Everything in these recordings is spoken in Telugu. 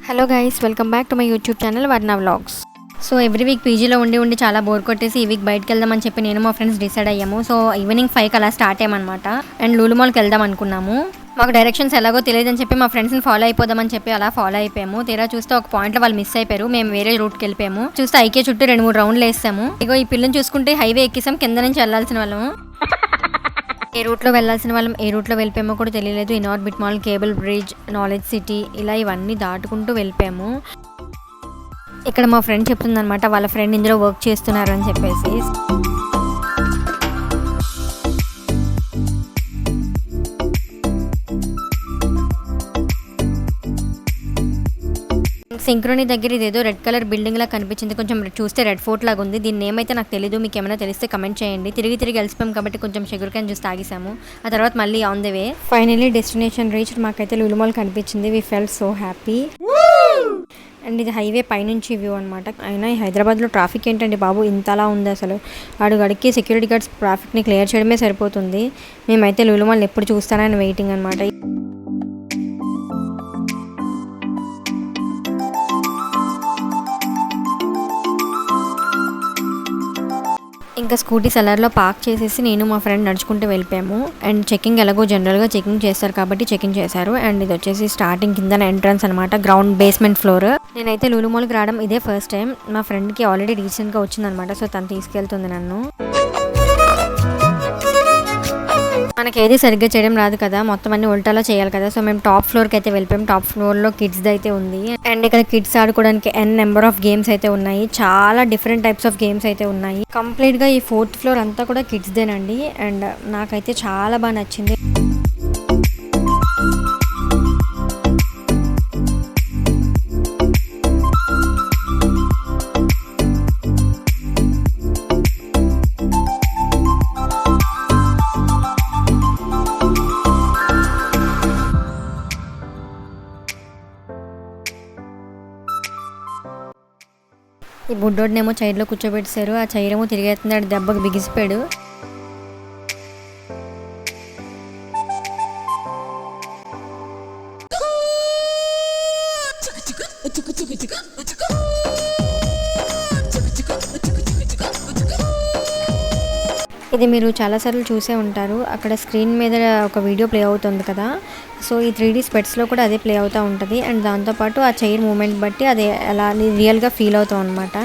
Hello guys, welcome back to my YouTube channel వర్ణ వ్లాగ్స్. సో ఎవ్రీ వీక్ పీజీలో ఉండి చాలా బోర్ కొట్టేసి ఈ వీక్ బయటకు వెళ్దామని చెప్పి నేను మా ఫ్రెండ్స్ డిసైడ్ అయ్యాము. సో ఈవినింగ్ 5కి అలా స్టార్ట్ అయ్యామన్నమాట. అండ్ లూలు మాల్కి వెళ్దాం అనుకున్నాము. మాకు డైరెక్షన్స్ ఎలాగో తెలియదని చెప్పి మా ఫ్రెండ్స్ని ఫాలో అయిపోదామని చెప్పి అలా ఫాలో అయిపోయాము. తీరా చూస్తే ఒక పాయింట్లో వాళ్ళు మిస్ అయిపోయారు. మేము వేరే రూట్కి వెళ్ళిపోయాము. చూస్తే ఐకే చుట్టూ 2-3 రౌండ్లు వేస్తాము. ఇగో ఈ పిల్లని చూసుకుంటే హైవే ఎక్కిసాం, కింద నుంచి వెళ్లాల్సిన వాళ్ళము. ఏ రూట్లో వెళ్ళాల్సిన వాళ్ళం ఏ రూట్లో వెళ్ళిపోయామో కూడా తెలియలేదు. Inorbit mall, cable bridge, knowledge city ఇలా ఇవన్నీ దాటుకుంటూ వెళ్ళిపోయాము. ఇక్కడ మా ఫ్రెండ్ చెప్తుందనమాట, వాళ్ళ ఫ్రెండ్ ఇందులో వర్క్ చేస్తున్నారు అని చెప్పేసి. సింక్రోని దగ్గర ఇదేదో రెడ్ కలర్ బిల్డింగ్ లా కనిపించింది. కొంచెం చూస్తే రెడ్ ఫోర్ట్ లాగా ఉంది. దీన్ని ఏమైతే నాకు తెలియదు, మీకు ఏమైనా తెలిస్తే కమెంట్ చేయండి. తిరిగి వెళ్ళిపోయాం కాబట్టి కొంచెం షుగర్ క్యాన్ జ్యూస్ తాగేసాము. ఆ తర్వాత మళ్ళీ on the way. Finally destination reach. మాకైతే లూలు మాల్ కనిపించింది. We felt so happy. And ఇది హైవే పైనుంచి వ్యూ అనమాట. అయినా ఈ హైదరాబాద్లో ట్రాఫిక్ ఏంటండి బాబు, ఇంతలా ఉంది అసలు. అడుగడికి సెక్యూరిటీ గార్డ్స్ ట్రాఫిక్ని క్లియర్ చేయడమే సరిపోతుంది. మేమైతే లూలు మాల్ ఎప్పుడు చూస్తానని వెయిటింగ్ అనమాట. ఇంకా స్కూటీ సెల్లర్లో పార్క్ చేసేసి నేను మా ఫ్రెండ్ నడుచుకుంటూ వెళ్ళిపోయాము. అండ్ చెకింగ్ ఎలాగో జనరల్గా చెకింగ్ చేస్తారు కాబట్టి చెకింగ్ చేశారు. అండ్ ఇది వచ్చేసి స్టార్టింగ్ కింద ఎంట్రన్స్ అనమాట, గ్రౌండ్ బేస్మెంట్ ఫ్లోర్. నేనైతే లూలు మాల్కి రావడం ఇదే ఫస్ట్ టైం. మా ఫ్రెండ్కి ఆల్రెడీ రీసెంట్గా వచ్చిందనమాట. సో తను తీసుకెళ్తుంది నన్ను. మనకి ఏది సరిగ్గా చేయడం రాదు కదా, మొత్తం అన్ని ఉల్టాలో చేయాలి కదా. సో మేము టాప్ ఫ్లోర్కి అయితే వెళ్ళిపోయాం. టాప్ ఫ్లోర్లో కిడ్స్ అయితే ఉంది. అండ్ ఇక్కడ కిడ్స్ ఆడుకోవడానికి నెంబర్ ఆఫ్ గేమ్స్ అయితే ఉన్నాయి. చాలా డిఫరెంట్ టైప్స్ ఆఫ్ గేమ్స్ అయితే ఉన్నాయి. కంప్లీట్గా ఈ 4th ఫ్లోర్ అంతా కూడా కిడ్స్దేనండి. అండ్ నాకైతే చాలా బాగా నచ్చింది. ఈ బుడ్డోడినేమో చైర్లో కూర్చోబెట్టారు. ఆ చైర్ ఏమో తిరిగేస్తున్నాడు, దెబ్బకు బిగిసిపోయాడు. ఇది మీరు చాలాసార్లు చూసే ఉంటారు. అక్కడ స్క్రీన్ మీద ఒక వీడియో ప్లే అవుతుంది కదా, సో ఈ 3D స్పెట్స్లో కూడా అదే ప్లే అవుతూ ఉంటుంది. అండ్ దాంతోపాటు ఆ చైర్ మూమెంట్ బట్టి అది అలా రియల్గా ఫీల్ అవుతాం అనమాట.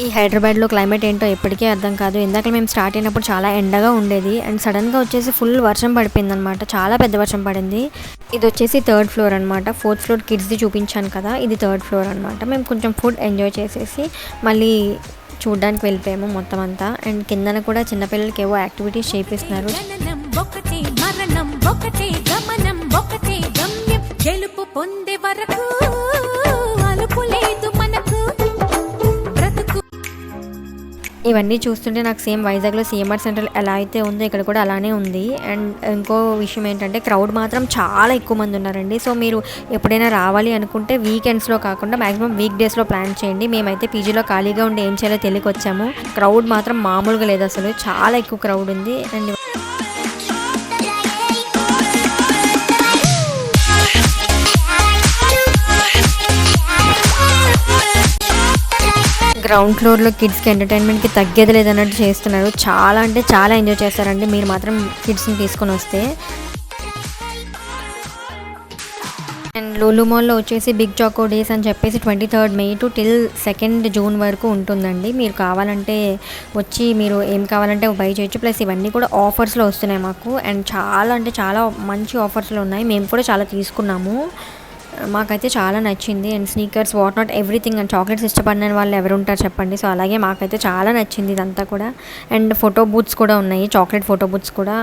ఈ హైదరాబాద్లో క్లైమేట్ ఏంటో ఎప్పటికీ అర్థం కాదు. ఇందాక మేము స్టార్ట్ అయినప్పుడు చాలా ఎండగా ఉండేది. అండ్ సడన్గా వచ్చేసి ఫుల్ వర్షం పడిపోయింది అనమాట. చాలా పెద్ద వర్షం పడింది. ఇది వచ్చేసి 3rd ఫ్లోర్ అనమాట. 4th ఫ్లోర్ కిడ్స్ది చూపించాను కదా, ఇది 3rd ఫ్లోర్ అనమాట. మేము కొంచెం ఫుడ్ ఎంజాయ్ చేసేసి మళ్ళీ చూడడానికి వెళ్ళిపోయాము మొత్తం అంతా. అండ్ కిందన కూడా చిన్నపిల్లలకి ఏవో యాక్టివిటీస్ చేపిస్తున్నారు. ఇవన్నీ చూస్తుంటే నాకు సేమ్ వైజాగ్లో సిఎంఆర్ సెంటర్ ఎలా అయితే ఉందో ఇక్కడ కూడా అలానే ఉంది. అండ్ ఇంకో విషయం ఏంటంటే క్రౌడ్ మాత్రం చాలా ఎక్కువ మంది ఉన్నారండి. సో మీరు ఎప్పుడైనా రావాలి అనుకుంటే వీకెండ్స్లో కాకుండా మ్యాక్సిమం వీక్ డేస్లో ప్లాన్ చేయండి. మేమైతే పీజీలో ఖాళీగా ఉండి ఏం చేయాలో తెలియక వచ్చాము. క్రౌడ్ మాత్రం మామూలుగా లేదు, అసలు చాలా ఎక్కువ క్రౌడ్ ఉంది. అండ్ గ్రౌండ్ ఫ్లోర్లో కిడ్స్కి ఎంటర్టైన్మెంట్కి తగ్గేది లేదన్నట్టు చేస్తున్నారు. చాలా అంటే చాలా ఎంజాయ్ చేస్తారండి మీరు మాత్రం కిడ్స్ని తీసుకొని వస్తే. అండ్ లూలు మాల్లో వచ్చేసి బిగ్ చాకో డేస్ అని చెప్పేసి 23rd May to till 2nd June వరకు ఉంటుందండి. మీరు కావాలంటే వచ్చి మీరు ఏం కావాలంటే బై చేయొచ్చు. ప్లస్ ఇవన్నీ కూడా ఆఫర్స్లో వస్తున్నాయి మాకు. అండ్ చాలా అంటే చాలా మంచి ఆఫర్స్లో ఉన్నాయి. మేము కూడా చాలా తీసుకున్నాము. మాకైతే చాలా నచ్చింది. And sneakers, what not everything. And chocolates ఇష్టపడిన వాళ్ళు ఎవరు ఉంటారు చెప్పండి. సో అలాగే మాకైతే చాలా నచ్చింది ఇదంతా కూడా. అండ్ ఫోటో బూత్స్ కూడా ఉన్నాయి, చాక్లెట్ ఫోటో బూత్స్ కూడా.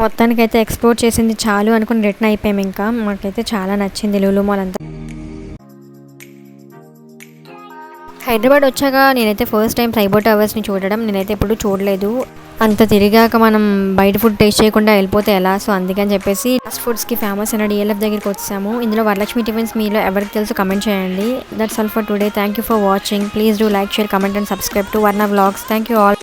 మొత్తానికైతే ఎక్స్ప్లోర్ చేసింది చాలు అనుకుని రిటర్న్ అయిపోయాము. ఇంకా మాకైతే చాలా నచ్చింది లూలు మాల్ అంతా. హైదరాబాద్ వచ్చాక నేనైతే ఫస్ట్ టైం సైబో టవర్స్ని చూడడం. నేనైతే ఎప్పుడు చూడలేదు. అంత తిరిగాక మనం బయట ఫుడ్ టేస్ట్ చేయకుండా వెళ్ళిపోతే ఎలా? సో అందుకని చెప్పేసి ఫాస్ట్ ఫుడ్స్కి ఫేమస్ అయిన డిఎల్ఎఫ్ దగ్గరికి వచ్చాము. ఇందులో వరలక్ష్మి టిఫిన్స్ మీలో ఎవరికి తెలుసు కమెంట్ చేయండి. That's all for today. Thank you for watching. Please do like, share, comment and subscribe to వర్ణ వ్లాగ్స్. Thank you all.